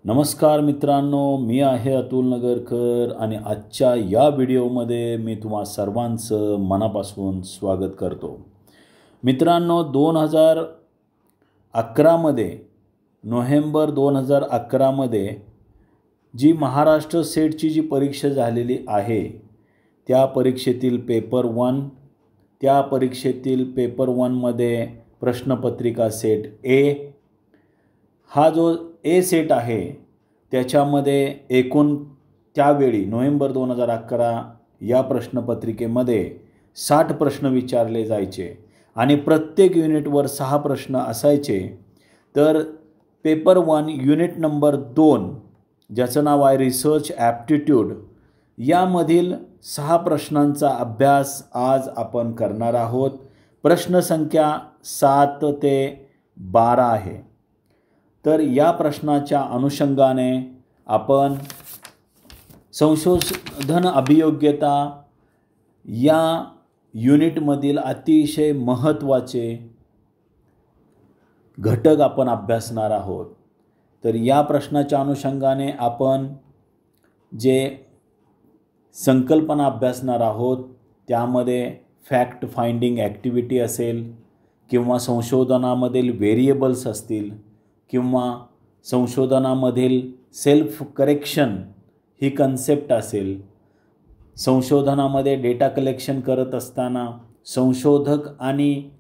नमस्कार मित्रांनो, मी आहे अतुल नगरकर आणि आजच्या या व्हिडिओमध्ये मी तुम्हा सर्वांचं मनापासून स्वागत करतो. मित्रांनो, 2011मध्ये नोव्हेंबर 2011मध्ये जी महाराष्ट्र सेटची जी परीक्षा झालेली आहे त्या परीक्षेतील पेपर 1, त्या परीक्षेतील पेपर 1मध्ये प्रश्नपत्रिका सेट ए, हा जो ए सेट आहे त्याच्यामध्ये एकूण त्यावेळी नोव्हेंबर 2011 या प्रश्नपत्रिकेमध्ये 60 प्रश्न विचारले जायचे आणि प्रत्येक युनिटवर 6 प्रश्न असायचे. तर पेपर 1 युनिट नंबर 2 ज्याचं नाव आहे रिसर्च ॲप्टिट्यूड, यामधील 6 प्रश्नांचा अभ्यास आज आपण करणार आहोत. प्रश्नसंख्या 7 ते 12 आहे. तर या प्रश्नाच्या अनुषंगाने आपण संशोधन अभियोग्यता या युनिटमधील अतिशय महत्त्वाचे घटक आपण अभ्यासणार आहोत. तर या प्रश्नाच्या अनुषंगाने आपण जे संकल्पना अभ्यासणार आहोत त्यामध्ये फॅक्ट फाइंडिंग ॲक्टिव्हिटी असेल किंवा संशोधनामधील व्हेरिएबल्स असतील किंवा संशोधनामधील सेल्फ करेक्शन ही कन्सेप्ट असेल. संशोधनामध्ये डेटा कलेक्शन करत असताना संशोधक आणि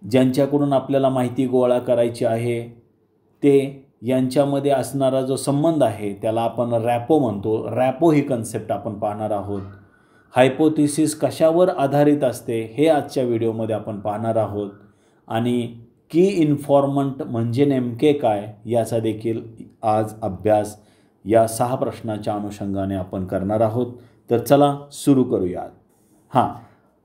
ज्यांच्याकडून आपल्याला माहिती गोळा करायची आहे ते यांच्यामध्ये असणारा जो संबंध आहे त्याला आपण रॅपो म्हणतो. रॅपो ही कन्सेप्ट आपण पाहणार आहोत. हायपोथिसिस कशावर आधारित असते हे आजच्या व्हिडिओमध्ये आपण पाहणार आहोत आणि की इन्फॉर्मंट म्हणजे नेमके काय याचा देखील आज अभ्यास या 6 प्रश्नाच्या अनुषंगाने आपण करणार आहोत. तर चला सुरू करूयात.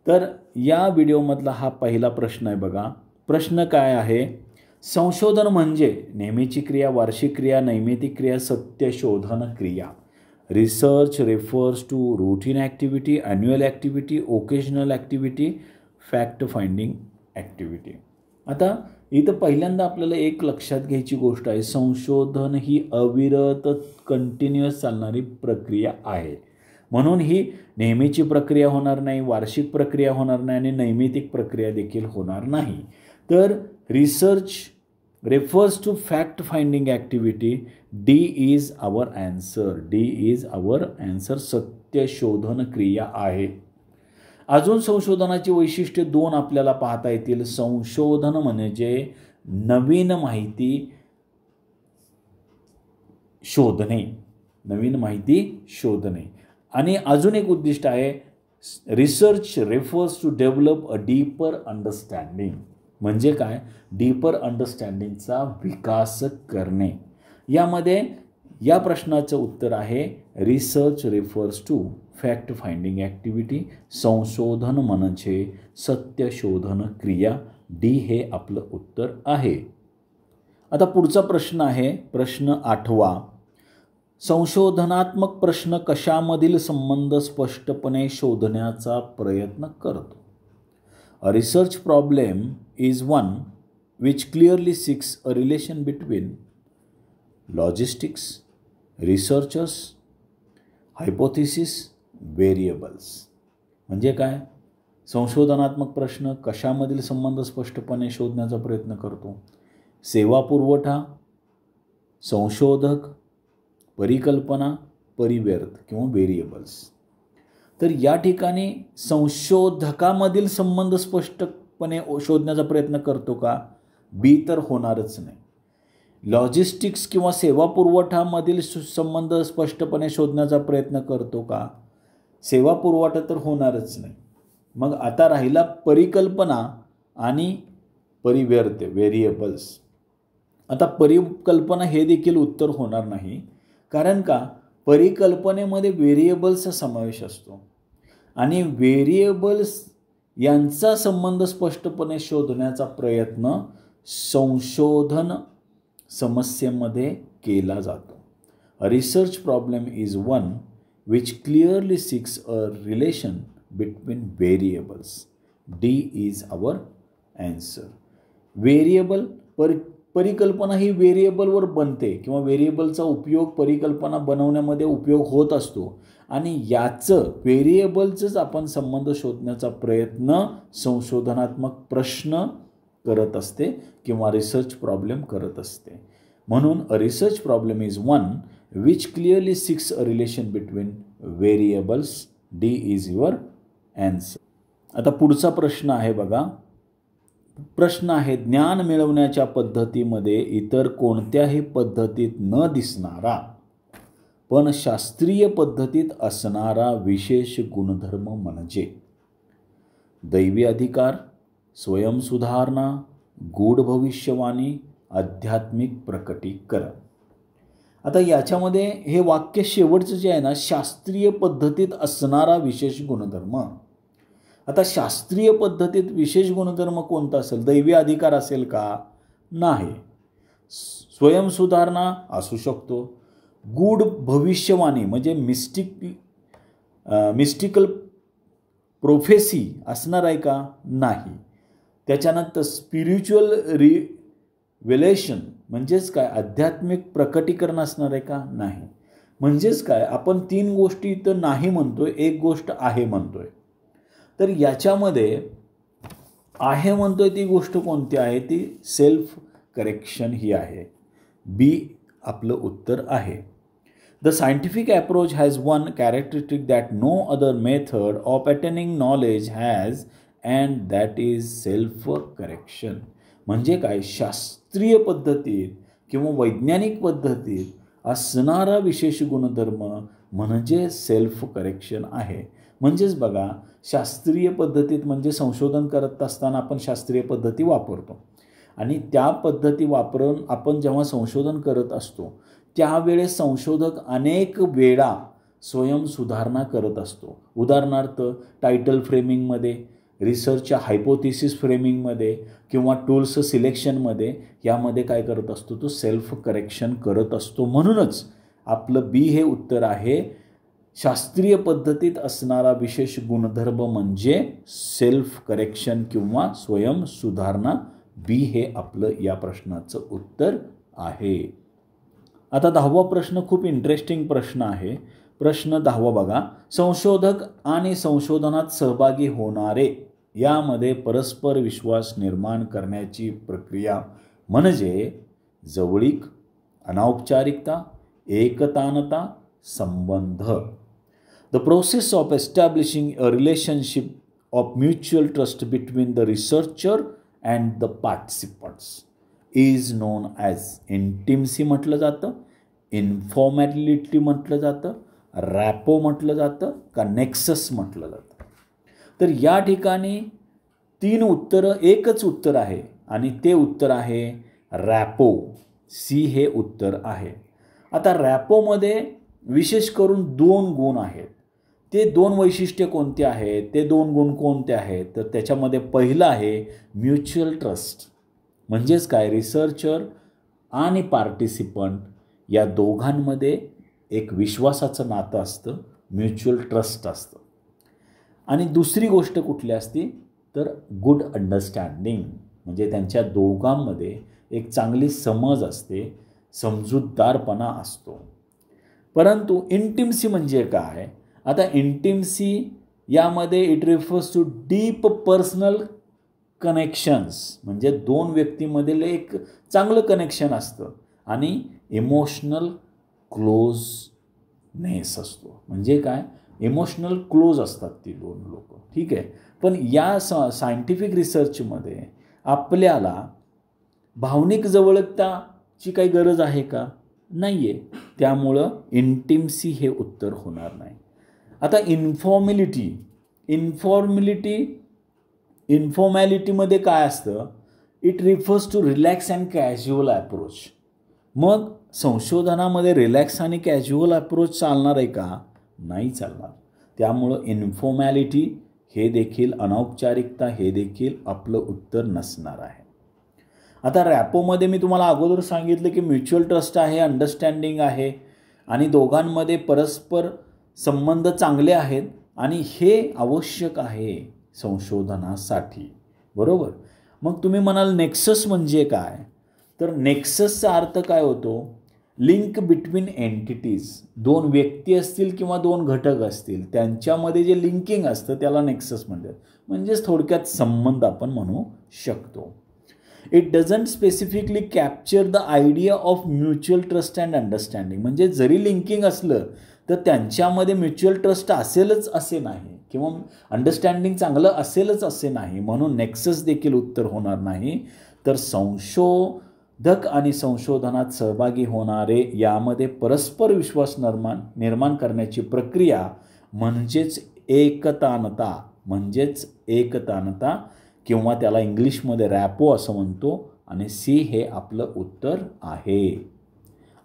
तर या व्हिडिओमधला हा पहिला प्रश्न आहे बघा. प्रश्न काय आहे? संशोधन म्हणजे नेहमीची क्रिया, वार्षिक क्रिया, नैमित्तिक क्रिया, सत्यशोधन क्रिया. Research refers to routine activity, annual activity, occasional activity, fact finding activity. आता इथं पहिल्यांदा आपल्याला एक लक्षात घ्यायची गोष्ट आहे, संशोधन ही अविरत कंटिन्युअस चालणारी प्रक्रिया आहे. म्हणून ही नेहमीची प्रक्रिया होणार नाही, वार्षिक प्रक्रिया होणार नाही आणि नैमित्तिक प्रक्रिया देखील होणार नाही. तर research refers to fact finding activity. D is our answer. D is our answer. सत्यशोधन क्रिया आहे. अजून संशोधनाची वैशिष्ट्ये 2 आपल्याला पाहता येतील. संशोधन म्हणजे नवीन माहिती शोधणे, नवीन माहिती शोधणे. आणि अजून एक उद्दिष्ट आहे, research refers to develop a deeper understanding. म्हणजे काय? डीपर अंडरस्टँडिंगचा विकास करणे. यामध्ये या प्रश्नाचं उत्तर आहे research refers to fact finding activity. संशोधन म्हणजे सत्यशोधन क्रिया. डी हे आपलं उत्तर आहे. आता पुढचा प्रश्न आहे प्रश्न 8वा. संशोधनात्मक प्रश्न कशामधील संबंध स्पष्टपणे शोधण्याचा प्रयत्न करतो? अ research problem is one which clearly seeks a relation between logistics, researchers, hypothesis, variables. म्हणजे काय? संशोधनात्मक प्रश्न कशामधील संबंध स्पष्टपणे शोधण्याचा प्रयत्न करतो? सेवा पुरवठा, संशोधक, परिकल्पना, परिव्यर्थ किंवा व्हेरिएबल्स. तर या ठिकाणी संशोधकामधील संबंध स्पष्टपणे शोधण्याचा प्रयत्न करतो का? बी तर होणारच नाही. लॉजिस्टिक्स किंवा सेवा पुरवठामधील संबंध स्पष्टपणे शोधण्याचा प्रयत्न करतो का? सेवा पुरवठा तर होणारच नाही. मग आता राहिला परिकल्पना आणि परिव्यर्थ, व्हेरिएबल्स. आता परिकल्पना हे देखील उत्तर होणार नाही. कारण का? परिकल्पनेमध्ये व्हेरिएबल्सचा समावेश असतो आणि व्हेरिएबल्स यांचा संबंध स्पष्टपणे शोधण्याचा प्रयत्न संशोधन समस्येमध्ये केला जातो. A research problem is one which clearly seeks a relation between variables. D is our answer. Variable परिकल्पना ही व्हेरिएबलवर बनते किंवा व्हेरिएबलचा उपयोग परिकल्पना बनवण्यामध्ये उपयोग होत असतो आणि याचं व्हेरिएबलचंच आपण संबंध शोधण्याचा प्रयत्न संशोधनात्मक प्रश्न करत असते किंवा रिसर्च प्रॉब्लेम करत असते. म्हणून अ research problem is one which clearly seeks a relation between variables. D is your answer. आता पुढचा प्रश्न आहे बघा. प्रश्न आहे, ज्ञान मिळवण्याच्या पद्धतीमध्ये इतर कोणत्याही पद्धतीत न दिसणारा पण शास्त्रीय पद्धतीत असणारा विशेष गुणधर्म म्हणजे? दैवी अधिकार, स्वयंसुधारणा, गूढ भविष्यवाणी, आध्यात्मिक प्रकटीकरण. आता याच्यामध्ये हे वाक्य शेवटचं जे आहे ना, शास्त्रीय पद्धतीत असणारा विशेष गुणधर्म. आता शास्त्रीय पद्धतीत विशेष गुणधर्म कोणता असेल? दैवी अधिकार असेल का? नाही. स्वयंसुधारणा असू शकतो. गूढ भविष्यवाणी म्हणजे मिस्टिकल प्रोफेसी असणार आहे का? नाही. त्याच्यानंतर स्पिरिच्युअल रिव्हेलेशन म्हणजेच काय? आध्यात्मिक प्रकटीकरण असणार आहे का? नाही. म्हणजेच काय? आपण तीन गोष्टी इथं नाही म्हणतोय, एक गोष्ट आहे म्हणतोय. तर याच्यामध्ये आहे म्हणतोय ती गोष्ट कोणती आहे? ती सेल्फ करेक्शन ही आहे. बी आपलं उत्तर आहे. The scientific approach has one characteristic that no other method of attaining knowledge has, and that is self-correction. म्हणजे काय? शास्त्रीय पद्धतीत किंवा वैज्ञानिक पद्धतीत असणारा विशेष गुणधर्म म्हणजे सेल्फ करेक्शन आहे. म्हणजेच बघा, शास्त्रीय पद्धतीत म्हणजे संशोधन करत असताना आपण शास्त्रीय पद्धती वापरतो आणि त्या पद्धती वापरून आपण जेव्हा संशोधन करत असतो त्यावेळेस संशोधक अनेक वेळा स्वयंसुधारणा करत असतो. उदाहरणार्थ टायटल फ्रेमिंगमध्ये, रिसर्चच्या हायपोथिसिस फ्रेमिंगमध्ये किंवा टूल्स सिलेक्शनमध्ये यामध्ये काय करत असतो? तो सेल्फ करेक्शन करत असतो. म्हणूनच आपलं बी हे उत्तर आहे. शास्त्रीय पद्धतीत असणारा विशेष गुणधर्म म्हणजे सेल्फ करेक्शन किंवा स्वयंसुधारणा. बी हे आपलं या प्रश्नाचं उत्तर आहे. आता 10वा प्रश्न खूप इंटरेस्टिंग प्रश्न आहे. प्रश्न 10वा बघा. संशोधक आणि संशोधनात सहभागी होणारे यामध्ये परस्पर विश्वास निर्माण करण्याची प्रक्रिया म्हणजे जवळीक, अनौपचारिकता, एकतानता, संबंध. The process of establishing a relationship of mutual trust between the researcher and the participants is non as intimacy म्हटलं जातं, इन्फॉर्मॅलिटी म्हटलं जातं, रॅपो म्हटलं जातं का नेक्सस म्हटलं जातं. तर या ठिकाणी 3 उत्तरं, एकच उत्तर आहे आणि ते उत्तर आहे रॅपो. सी हे उत्तर आहे. आता रॅपोमध्ये विशेष करून 2 गुण आहेत. ते 2 वैशिष्ट्ये कोणते आहेत? ते 2 गुण कोणते आहेत? तर त्याच्यामध्ये पहिलं आहे म्युच्युअल ट्रस्ट. म्हणजेच काय? रिसर्चर आणि पार्टिसिपंट या दोघांमध्ये एक विश्वासाचं नातं असतं, म्युच्युअल ट्रस्ट असतं. आणि दुसरी गोष्ट कुठली असते? तर गुड अंडरस्टँडिंग म्हणजे त्यांच्या दोघांमध्ये एक चांगली समज असते, समजूतदारपणा असतो. परंतु इंटिमसी म्हणजे काय? आता इंटिमसी यामध्ये it refers to deep personal connections म्हणजे 2 व्यक्तीमधील एक चांगलं कनेक्शन असतं आणि इमोशनल क्लोजनेस असतो. म्हणजे काय? इमोशनल क्लोज असतात ती 2 लोक. ठीक आहे. पण या सायंटिफिक रिसर्चमध्ये आपल्याला भावनिक जवळताची काही गरज आहे का? नाही आहे. त्यामुळं इंटिमसी हे उत्तर होणार नाही. आता इन्फॉर्मॅलिटीमध्ये काय असतं? It refers to relax and casual approach. मग संशोधनामध्ये रिलॅक्स आणि कॅज्युअल अप्रोच चालणार आहे का? नाही चालणार. त्यामुळं इन्फॉर्मॅलिटी हे देखील, अनौपचारिकता हे देखील आपलं उत्तर नसणार आहे. आता रॅपोमध्ये मी तुम्हाला अगोदर सांगितलं की म्युच्युअल ट्रस्ट आहे, अंडरस्टँडिंग आहे आणि दोघांमध्ये परस्पर संबंध चांगले आहेत आणि हे आवश्यक आहे संशोधनासाठी. बरोबर. मग तुम्ही म्हणाल नेक्सस म्हणजे काय? तर नेक्ससचा अर्थ काय होतो? Link between entities. दोन व्यक्ती असतील किंवा दोन घटक असतील त्यांच्यामध्ये जे लिंकिंग असतं त्याला नेक्सस म्हणतात. म्हणजेच थोडक्यात संबंध आपण म्हणू शकतो. It doesn't specifically capture the idea of mutual trust and understanding. म्हणजे जरी लिंकिंग असलं तर त्यांच्यामध्ये म्युच्युअल ट्रस्ट असेलच असे नाही किंवा अंडरस्टँडिंग चांगलं असेलच असे नाही. म्हणून नेक्सस देखील उत्तर होणार नाही. तर संशोधक आणि संशोधनात सहभागी होणारे यामध्ये परस्पर विश्वास निर्माण करण्याची प्रक्रिया म्हणजेच एकतानता किंवा त्याला इंग्लिशमध्ये रॅपो असं म्हणतो. आणि सी हे आपलं उत्तर आहे.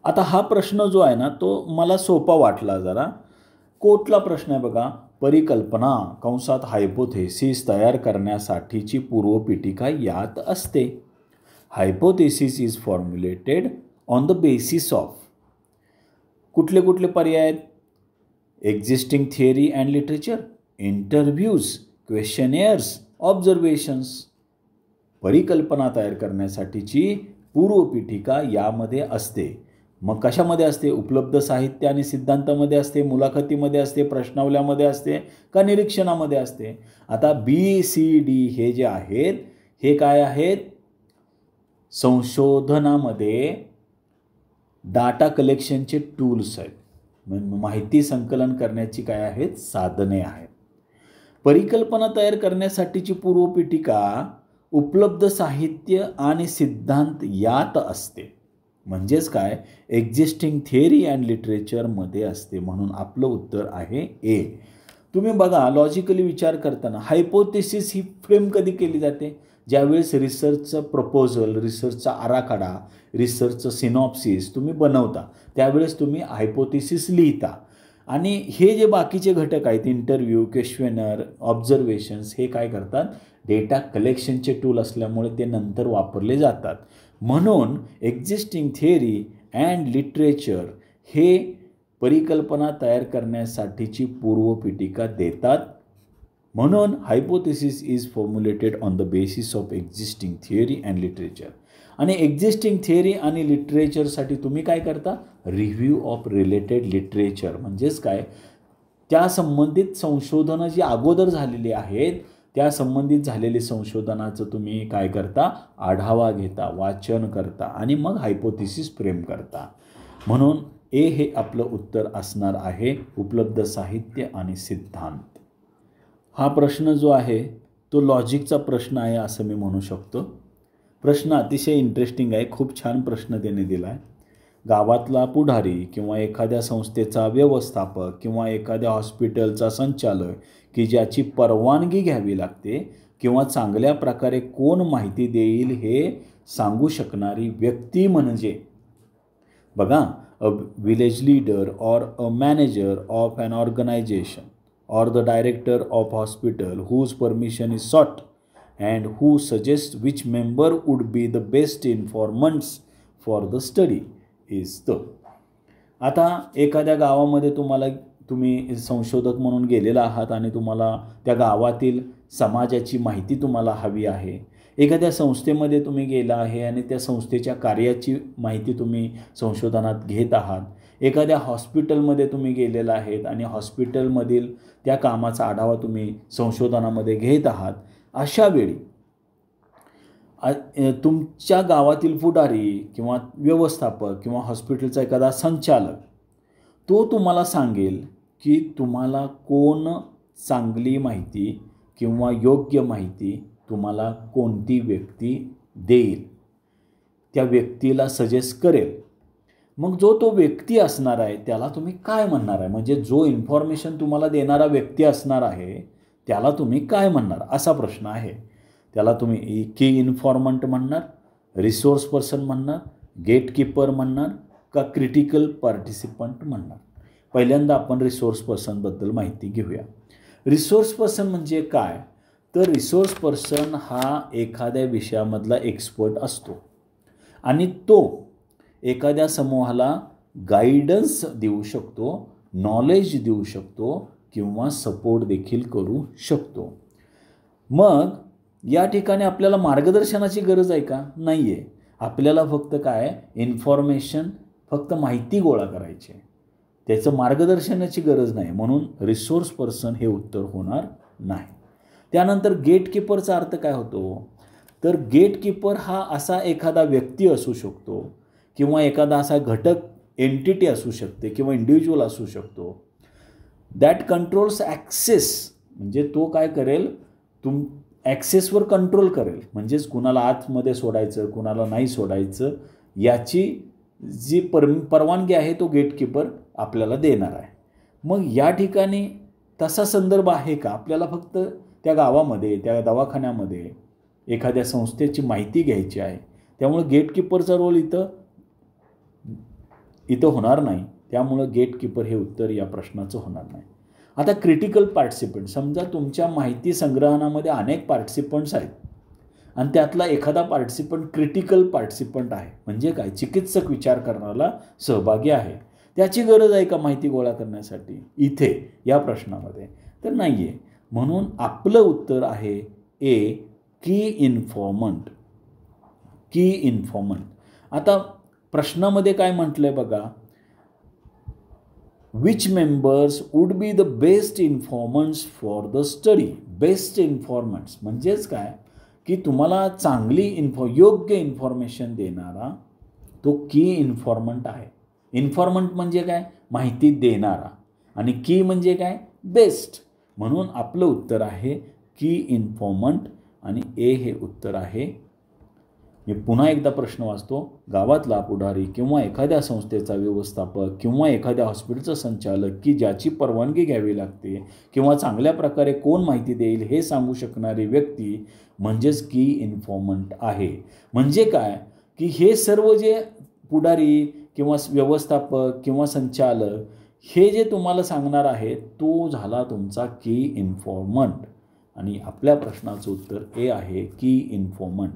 आता हा प्रश्न जो आहे ना तो मला सोपा वाटला जरा. कोटला प्रश्न आहे बघा. परिकल्पना कंसात हायपोथेसिस तयार करण्यासाठीची पूर्वपीठिका यात असते. Hypothesis is formulated on the basis of कुठले कुठले पर्याय आहेत? Existing theory and literature, interviews, questionnaires, observations. परिकल्पना तयार करण्यासाठीची पूर्वपीठिका यामध्ये असते. मग कशामध्ये असते? उपलब्ध साहित्य आणि सिद्धांतामध्ये असते, मुलाखतीमध्ये असते, प्रश्नावल्यामध्ये असते का निरीक्षणामध्ये असते? आता BCD हे जे आहेत हे काय आहेत? संशोधनामध्ये डाटा कलेक्शनचे टूल्स आहेत. माहिती संकलन करण्याची काय आहेत? साधने आहेत. परिकल्पना तयार करण्यासाठीची पूर्वपीठिका उपलब्ध साहित्य आणि सिद्धांत यात असते. म्हणजेच काय? एक्झिस्टिंग थिअरी अँड लिटरेचरमध्ये असते. म्हणून आपलं उत्तर आहे ए. तुम्ही बघा लॉजिकली विचार करताना हायपोथेसिस ही फ्रेम कधी केली जाते? ज्यावेळेस रिसर्चचं प्रपोजल, रिसर्चचा आराखडा, रिसर्चचं सिनॉप्सिस तुम्ही बनवता त्यावेळेस तुम्ही हायपोथेसिस लिहिता. आणि हे जे बाकीचे घटक आहेत इंटरव्ह्यू, क्वेश्चनर, ऑब्झर्वेशन्स हे काय करतात? डेटा कलेक्शनचे टूल असल्यामुळे ते नंतर वापरले जातात. म्हणून एक्झिस्टिंग थिअरी अँड लिटरेचर हे परिकल्पना तयार करण्यासाठीची पूर्वपीठिका देतात. म्हणून hypothesis is formulated on the basis of existing theory and literature. आणि एक्झिस्टिंग थिअरी आणि लिटरेचरसाठी तुम्ही काय करता? Review of related literature. म्हणजेच काय? त्या संबंधित संशोधनं जी अगोदर झालेली आहेत त्या संबंधित झालेले संशोधनाचं तुम्ही काय करता? आढावा घेता, वाचन करता आणि मग हायपोथेसिस फ्रेम करता. म्हणून ए हे आपलं उत्तर असणार आहे. उपलब्ध साहित्य आणि सिद्धांत. हा प्रश्न जो आहे तो लॉजिकचा प्रश्न आहे असं मी म्हणू शकतो. प्रश्न अतिशय इंटरेस्टिंग आहे. खूप छान प्रश्न त्याने दिला आहे. गावातला पुढारी किंवा एखाद्या संस्थेचा व्यवस्थापक किंवा एखाद्या हॉस्पिटलचा संचालक की ज्याची परवानगी घ्यावी लागते किंवा चांगल्या प्रकारे कोण माहिती देईल हे सांगू शकणारी व्यक्ती म्हणजे बघा a village leader or a manager of an organisation or the director of hospital whose permission is sought and who suggests which member would be the best informants for the study is the. आता एखाद्या गावामध्ये तुम्ही संशोधक म्हणून गेलेला आहात आणि तुम्हाला त्या गावातील समाजाची माहिती तुम्हाला हवी आहे. एखाद्या संस्थेमध्ये तुम्ही गेला आहे आणि त्या संस्थेच्या कार्याची माहिती तुम्ही संशोधनात घेत आहात. एखाद्या हॉस्पिटलमध्ये तुम्ही गेलेला आहेत आणि हॉस्पिटलमधील त्या कामाचा आढावा तुम्ही संशोधनामध्ये घेत आहात. अशा वेळी तुमच्या गावातील पुढारी किंवा व्यवस्थापक किंवा हॉस्पिटलचा एखादा संचालक तो तुम्हाला सांगेल की तुम्हाला कोण चांगली माहिती किंवा योग्य माहिती तुम्हाला कोणती व्यक्ती देईल, त्या व्यक्तीला सजेस्ट करेल. मग जो तो व्यक्ती असणार आहे त्याला तुम्ही काय म्हणणार आहे? म्हणजे जो इन्फॉर्मेशन तुम्हाला देणारा व्यक्ती असणार आहे त्याला तुम्ही काय म्हणणार असा प्रश्न आहे. त्याला तुम्ही की इन्फॉर्मंट म्हणणार, रिसोर्स पर्सन म्हणणार, गेटकीपर म्हणणार का क्रिटिकल पार्टिसिपंट म्हणणार? पहिल्यांदा आपण रिसोर्स पर्सनबद्दल माहिती घेऊया. रिसोर्स पर्सन म्हणजे काय? तर रिसोर्स पर्सन हा एखाद्या विषयामधला एक्सपर्ट असतो आणि तो एखाद्या समूहाला गाईडन्स देऊ शकतो, नॉलेज देऊ शकतो किंवा सपोर्ट देखील करू शकतो. मग या ठिकाणी आपल्याला मार्गदर्शनाची गरज आहे का? नाही आहे. आपल्याला फक्त काय इन्फॉर्मेशन, फक्त माहिती गोळा करायची आहे, त्याचं मार्गदर्शनाची गरज नाही. म्हणून रिसोर्स पर्सन हे उत्तर होणार नाही. त्यानंतर गेटकीपरचा अर्थ काय होतो, तर गेटकीपर हा असा एखादा व्यक्ती असू शकतो किंवा एखादा असा घटक एंटिटी असू शकते किंवा इंडिव्हिज्युअल असू शकतो, दॅट कंट्रोल्स ॲक्सेस. म्हणजे तो काय करेल, ॲक्सेसवर कंट्रोल करेल. म्हणजेच कुणाला आतमध्ये सोडायचं, कुणाला नाही सोडायचं, याची जी परवानगी आहे तो गेटकीपर आपल्याला देणार आहे. मग या ठिकाणी तसा संदर्भ आहे का? आपल्याला फक्त त्या गावामध्ये, त्या दवाखान्यामध्ये एखाद्या संस्थेची माहिती घ्यायची आहे, त्यामुळे गेटकीपरचा रोल इथं होणार नाही. त्यामुळं गेटकीपर हे उत्तर या प्रश्नाचं होणार नाही. आता क्रिटिकल पार्टिसिपंट, समजा तुमच्या माहिती संग्रहणामध्ये अनेक पार्टिसिपंट्स आहेत आणि त्यातला एखादा पार्टिसिपंट क्रिटिकल पार्टिसिपंट आहे. म्हणजे काय, चिकित्सक विचार करण्याला सहभागी आहे. त्याची गरज आहे का माहिती गोळा करण्यासाठी इथे या प्रश्नामध्ये? तर नाही आहे. म्हणून आपलं उत्तर आहे ए, की इन्फॉर्मंट. की इन्फॉर्मंट. आता प्रश्नामध्ये काय म्हटलं आहे बघा, which members would be the best informants for the study. Best informants म्हणजेच काय, की तुम्हाला चांगली योग्य इन्फॉर्मेशन देणारा तो की इन्फॉर्मंट आहे. इन्फॉर्मंट म्हणजे काय, माहिती देणारा, आणि की म्हणजे काय, बेस्ट. म्हणून आपलं उत्तर आहे की इन्फॉर्मंट आणि ए हे उत्तर आहे. मी पुन्हा एकदा प्रश्न वाचतो. गावातला पुढारी किंवा एखाद्या संस्थेचा व्यवस्थापक किंवा एखाद्या हॉस्पिटलचा संचालक की ज्याची परवानगी घ्यावी लागते किंवा चांगल्या प्रकारे कोण माहिती देईल हे सांगू शकणारी व्यक्ती म्हणजेच की इन्फॉर्मंट आहे. म्हणजे काय, की हे सर्व जे पुढारी किंवा व्यवस्थापक किंवा संचालक हे जे तुम्हाला सांगणार आहे तो झाला तुमचा की इन्फॉर्मंट. आणि आपल्या प्रश्नाचं उत्तर ए आहे की इन्फॉर्मंट.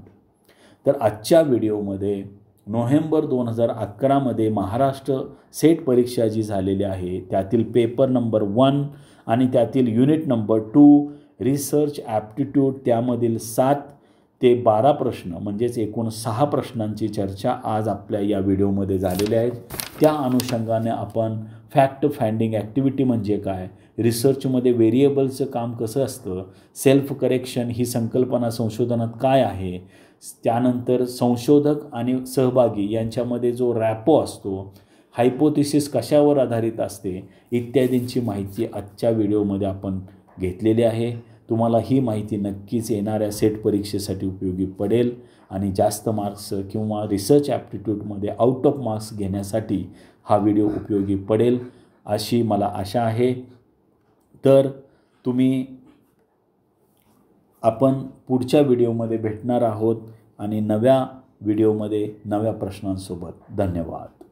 तर आजच्या व्हिडिओमध्ये नोव्हेंबर 2011 महाराष्ट्र सेट परीक्षा जी झालेली आहे त्यातील पेपर नंबर 1 आणि त्यातील युनिट नंबर 2 रिसर्च ॲप्टिट्यूड, त्यामधील 7 ते 12 प्रश्न म्हणजेच एकूण 6 प्रश्नांची चर्चा आज आपल्या या व्हिडिओमध्ये झालेल्या आहेत. त्या अनुषंगाने आपण फॅक्ट फाइंडिंग ॲक्टिव्हिटी म्हणजे काय, रिसर्चमध्ये व्हेरिएबलचं काम कसं असतं, सेल्फ करेक्शन ही संकल्पना संशोधनात काय आहे, त्यानंतर संशोधक आणि सहभागी यांच्यामध्ये जो रॅपो असतो, हायपोथिसिस कशावर आधारित असते, इत्यादींची माहिती आजच्या व्हिडिओमध्ये आपण घेतलेली आहे. तुम्हाला ही माहिती नक्कीच येणाऱ्या सेट परीक्षेसाठी उपयोगी पडेल आणि जास्त मार्क्स किंवा रिसर्च ॲप्टिट्यूडमध्ये आउट ऑफ मार्क्स घेण्यासाठी हा व्हिडिओ उपयोगी पडेल अशी मला आशा आहे. तर आपण पुढच्या व्हिडिओमध्ये भेटणार आहोत आणि नव्या व्हिडिओमध्ये नव्या प्रश्नांसोबत. धन्यवाद.